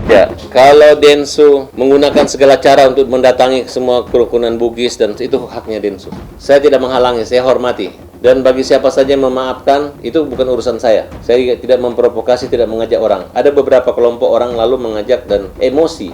Ya, kalau Densu menggunakan segala cara untuk mendatangi semua kerukunan Bugis dan itu haknya Densu. Saya tidak menghalangi, saya hormati. Dan bagi siapa saja yang memaafkan, itu bukan urusan saya. Saya tidak memprovokasi, tidak mengajak orang. Ada beberapa kelompok orang lalu mengajak dan emosi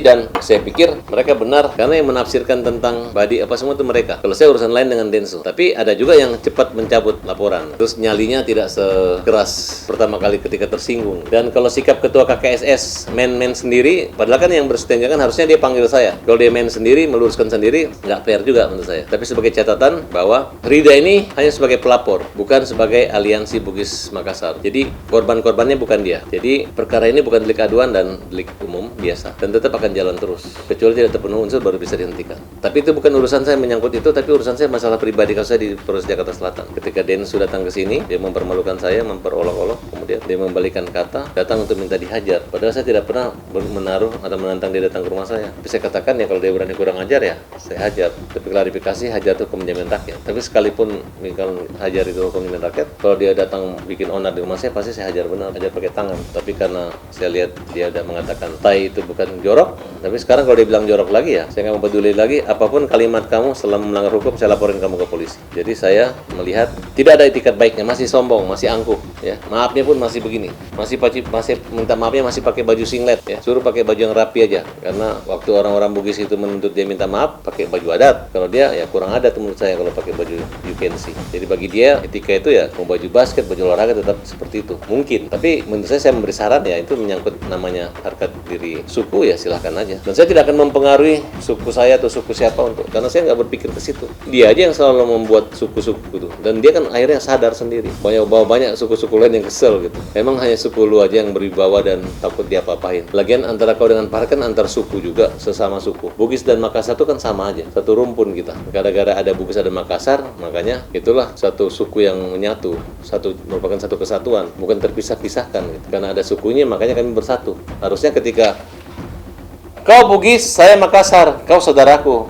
dan saya pikir mereka benar karena yang menafsirkan tentang badi apa semua itu mereka. Kalau saya urusan lain dengan Densu. Tapi ada juga yang cepat mencabut laporan. Terus nyalinya tidak sekeras pertama kali ketika tersinggung. Dan kalau sikap ketua KKSS main sendiri, padahal kan yang bersetinggakan harusnya dia panggil saya. Kalau dia main sendiri, meluruskan sendiri, nggak fair juga menurut saya. Tapi sebagai catatan bahwa Rida ini hanya sebagai pelapor, bukan sebagai aliansi Bugis Makassar. Jadi korban-korbannya bukan dia. Jadi perkara ini bukan delik aduan dan delik umum biasa dan tetap akan jalan terus. Kecuali tidak terpenuhi unsur baru bisa dihentikan. Tapi itu bukan urusan saya menyangkut itu, tapi urusan saya masalah pribadi kalau saya di Polres Jakarta Selatan. Ketika Densu datang ke sini, dia mempermalukan saya, memperolok-olok, kemudian dia membalikan kata, datang untuk minta dihajar. Padahal saya tidak pernah menaruh atau menantang dia datang ke rumah saya. Tapi saya katakan ya kalau dia berani kurang ajar ya saya hajar. Tapi klarifikasi hajar itu hukum menjamin rakyat. Tapi sekalipun kalau hajar itu hukum menjamin rakyat, kalau dia datang bikin onar di rumah saya pasti saya hajar benar, hajar pakai tangan. Tapi karena saya lihat dia udah mengatakan tai itu bukan jorok, tapi sekarang kalau dia bilang jorok lagi ya saya nggak mau peduli lagi. Apapun kalimat kamu selama melanggar hukum saya laporin kamu ke polisi. Jadi saya melihat tidak ada etikat baiknya, masih sombong, masih angkuh ya. Maafnya pun masih begini, masih minta maafnya masih pakai baju singlet ya. Suruh pakai baju yang rapi aja, karena waktu orang-orang Bugis itu menuntut dia minta maaf pakai baju adat. Kalau dia ya kurang adat menurut saya kalau pakai baju UPNC. Jadi bagi dia etika itu ya mau baju basket, baju olahraga tetap seperti itu. Mungkin, tapi menurut saya memberi saran ya itu menyangkut namanya harkat diri suku ya silahkan aja. Dan saya tidak akan mempengaruhi suku saya atau suku siapa karena saya nggak berpikir ke situ. Dia aja yang selalu membuat suku-suku itu. Dan dia kan akhirnya sadar sendiri. Banyak suku-suku lain yang kesel gitu. Memang hanya suku lu aja yang berwibawa dan takut dia apa-apain. Lagian antara kau dengan Farhat kan antar suku juga, sesama suku. Bugis dan Makassar itu kan sama aja, satu rumpun kita. Gara-gara ada Bugis ada Makassar, makanya itulah satu suku yang menyatu, merupakan satu kesatuan, bukan terpisah-pisahkan gitu. Karena ada sukunya makanya kami bersatu. Harusnya ketika kau Bugis, saya Makassar, kau saudaraku.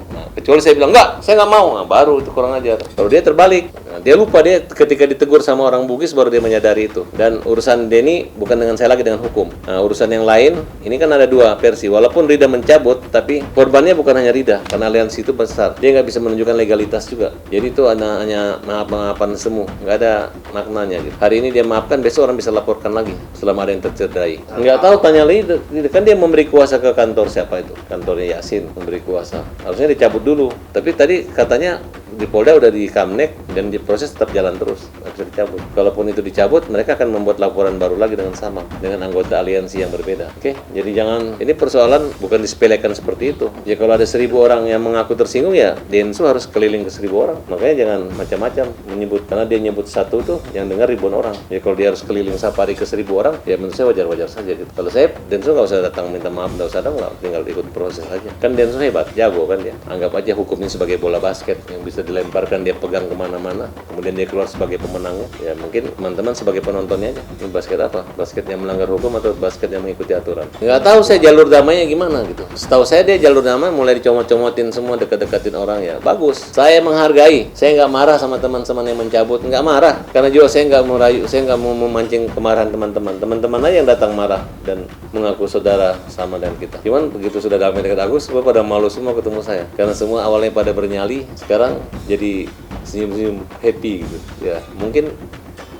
Nah, kecuali saya bilang, enggak, saya nggak mau. Nah, baru itu kurang ajar. Kalau dia terbalik, dia lupa dia ketika ditegur sama orang Bugis baru dia menyadari itu. Dan urusan Denny bukan dengan saya lagi, dengan hukum. Nah, urusan yang lain, ini kan ada dua versi. Walaupun Rida mencabut, tapi korbannya bukan hanya Rida, karena aliansi itu besar. Dia nggak bisa menunjukkan legalitas juga. Jadi itu hanya maaf-maafan semu, nggak ada maknanya gitu. Hari ini dia maafkan, besok orang bisa laporkan lagi selama ada yang tercederai. Nggak tahu, tanya lagi, kan dia memberi kuasa ke kantor siapa itu? Kantornya Yasin memberi kuasa. Harusnya dicabut dulu. Tapi tadi katanya di Polda udah di Kamnek dan proses tetap jalan terus, nggak bisa dicabut. Kalaupun itu dicabut, mereka akan membuat laporan baru lagi dengan sama, dengan anggota aliansi yang berbeda. Oke, jadi jangan, ini persoalan bukan disepelekan seperti itu. Ya kalau ada 1.000 orang yang mengaku tersinggung ya Densu harus keliling ke 1.000 orang. Makanya jangan macam-macam menyebut, karena dia nyebut satu tuh yang dengar ribuan orang. Ya kalau dia harus keliling safari ke 1.000 orang, ya menurut saya wajar-wajar saja gitu. Kalau saya, Densu nggak usah datang minta maaf, nggak usah datang, tinggal ikut proses aja. Kan Densu hebat, jago kan dia. Anggap aja hukumnya sebagai bola basket yang bisa dilemparkan, dia pegang kemana-mana, kemudian dia keluar sebagai pemenangnya. Ya mungkin teman-teman sebagai penontonnya aja. Ini basket apa? Basket yang melanggar hukum atau basket yang mengikuti aturan? Nggak tahu saya jalur damainya gimana gitu. Setahu saya dia jalur damai mulai dicomot-comotin semua, dekat-dekatin orang ya. Bagus. Saya menghargai. Saya nggak marah sama teman-teman yang mencabut. Nggak marah. Karena juga saya nggak merayu, saya nggak mau memancing kemarahan teman-teman. Teman-teman aja yang datang marah dan mengaku saudara sama dengan kita. Cuman begitu sudah damai dekat aku, semua pada malu semua ketemu saya. Karena semua awalnya pada bernyali, sekarang jadi senyum-senyum happy gitu. Ya, mungkin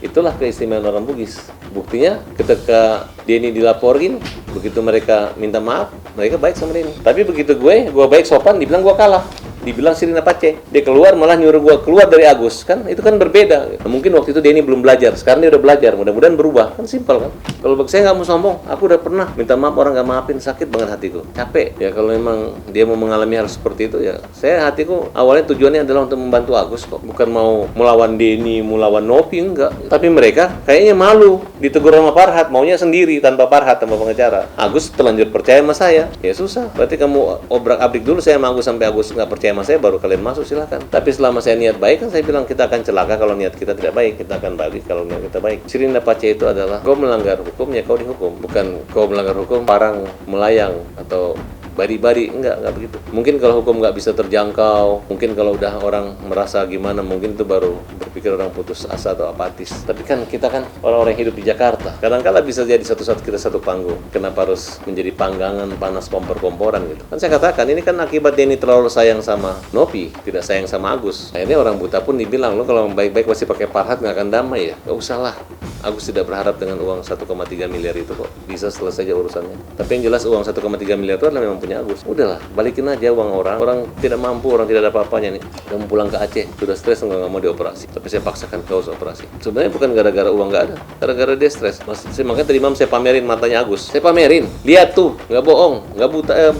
itulah keistimewaan orang Bugis. Buktinya ketika Denny dilaporin, begitu mereka minta maaf, mereka baik sama Denny. Tapi begitu gue baik sopan, dibilang gue kalah. Dibilang Sirina Pace, dia keluar malah nyuruh gua keluar dari Agus, kan itu kan berbeda. Nah, mungkin waktu itu Denny belum belajar, sekarang dia udah belajar, mudah-mudahan berubah, kan simpel kan. Kalau bagi saya nggak mau sombong, aku udah pernah minta maaf orang nggak maafin, sakit banget hatiku, capek. Ya kalau memang dia mau mengalami hal seperti itu ya, saya hatiku awalnya tujuannya adalah untuk membantu Agus kok, bukan mau melawan Denny, melawan Novi, enggak. Tapi mereka kayaknya malu ditegur sama Farhat, maunya sendiri tanpa Farhat, tanpa pengacara. Agus terlanjur percaya sama saya, ya susah. Berarti kamu obrak-abrik dulu saya sama Agus sampai Agus nggak percaya sama saya baru kalian masuk, silahkan. Tapi selama saya niat baik kan saya bilang kita akan celaka kalau niat kita tidak baik, kita akan balik kalau niat kita baik. Sirina Pace itu adalah kau melanggar hukum ya kau dihukum, bukan kau melanggar hukum parang melayang atau bari-bari, enggak begitu. Mungkin kalau hukum nggak bisa terjangkau, mungkin kalau udah orang merasa gimana, mungkin itu baru berpikir orang putus asa atau apatis. Tapi kan kita kan orang-orang yang hidup di Jakarta, kadang-kala bisa jadi satu saat kita satu panggung. Kenapa harus menjadi panggangan panas kompor-komporan gitu? Kan saya katakan ini kan akibat dia ini terlalu sayang sama Nopi, tidak sayang sama Agus. Akhirnya orang buta pun dibilang, lo kalau baik-baik masih pakai parhat nggak akan damai ya. Gak usah lah. Agus tidak berharap dengan uang 1,3 miliar itu kok bisa selesai aja urusannya. Tapi yang jelas uang 1,3 miliar itu adalah memang punya Agus. Udahlah, balikin aja uang orang. Orang tidak mampu, orang tidak ada apa-apanya nih. Kamu pulang ke Aceh, sudah stres nggak mau dioperasi. Tapi saya paksakan kau operasi. Sebenarnya bukan gara-gara uang nggak ada, gara-gara dia stres. Makanya tadi malam saya pamerin matanya Agus. Saya pamerin, lihat tuh, nggak bohong, nggak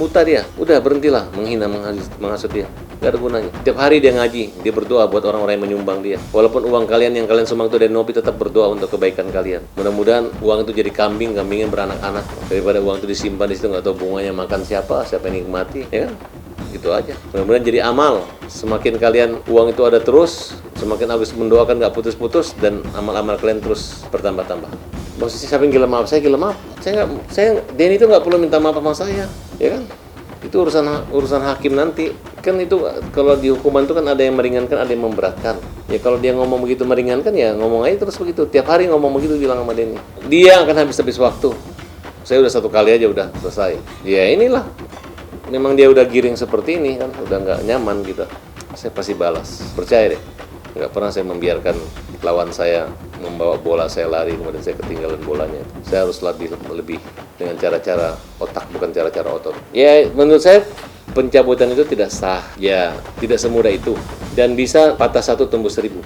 buta dia. Udah berhentilah menghina, menghasut dia. Gak ada gunanya. Tiap hari dia ngaji, dia berdoa buat orang-orang yang menyumbang dia. Walaupun uang kalian yang kalian sumbang itu dari Nopi, tetap berdoa untuk kebaikan kalian. Mudah-mudahan uang itu jadi kambingnya beranak-anak. Daripada uang itu disimpan di situ nggak tahu bunganya makan siapa yang nikmati, ya kan? Gitu aja. Mudah-mudahan jadi amal. Semakin kalian uang itu ada terus, semakin Agus mendoakan nggak putus-putus dan amal-amal kalian terus bertambah-tambah. Maksudnya siapa yang gila maaf? Saya gila maaf. Denny itu nggak perlu minta maaf sama saya, ya kan? Itu urusan hakim nanti. Kan itu kalau di hukuman itu kan ada yang meringankan, ada yang memberatkan. Ya kalau dia ngomong begitu meringankan, ya ngomong aja terus begitu. Tiap hari ngomong begitu, bilang sama Denny. Dia akan habis waktu. Saya udah 1 kali aja udah selesai. Ya inilah. Memang dia udah giring seperti ini kan, udah nggak nyaman gitu. Saya pasti balas. Percaya deh. Nggak pernah saya membiarkan lawan saya membawa bola, saya lari, kemudian saya ketinggalan bolanya. Saya harus lebih dengan cara-cara otak, bukan cara-cara otot. Ya, menurut saya pencabutan itu tidak sah. Ya, tidak semudah itu. Dan bisa patah 1 tembus 1000.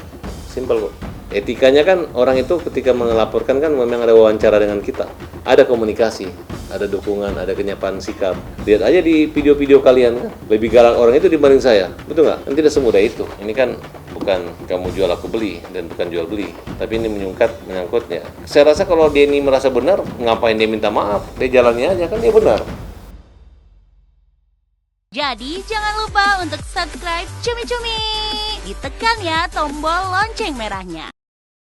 Simpel kok. Etikanya kan orang itu ketika melaporkan kan memang ada wawancara dengan kita. Ada komunikasi, ada dukungan, ada kenyataan sikap. Lihat aja di video-video kalian kan. Lebih galak orang itu dibanding saya. Betul nggak? Kan tidak semudah itu. Ini kan bukan kamu jual aku beli dan bukan jual beli, tapi ini menyangkutnya. Saya rasa kalau dia ini merasa benar, ngapain dia minta maaf? Dia jalannya aja kan dia benar. Jadi jangan lupa untuk subscribe Cumi Cumi. Ditekan ya tombol lonceng merahnya.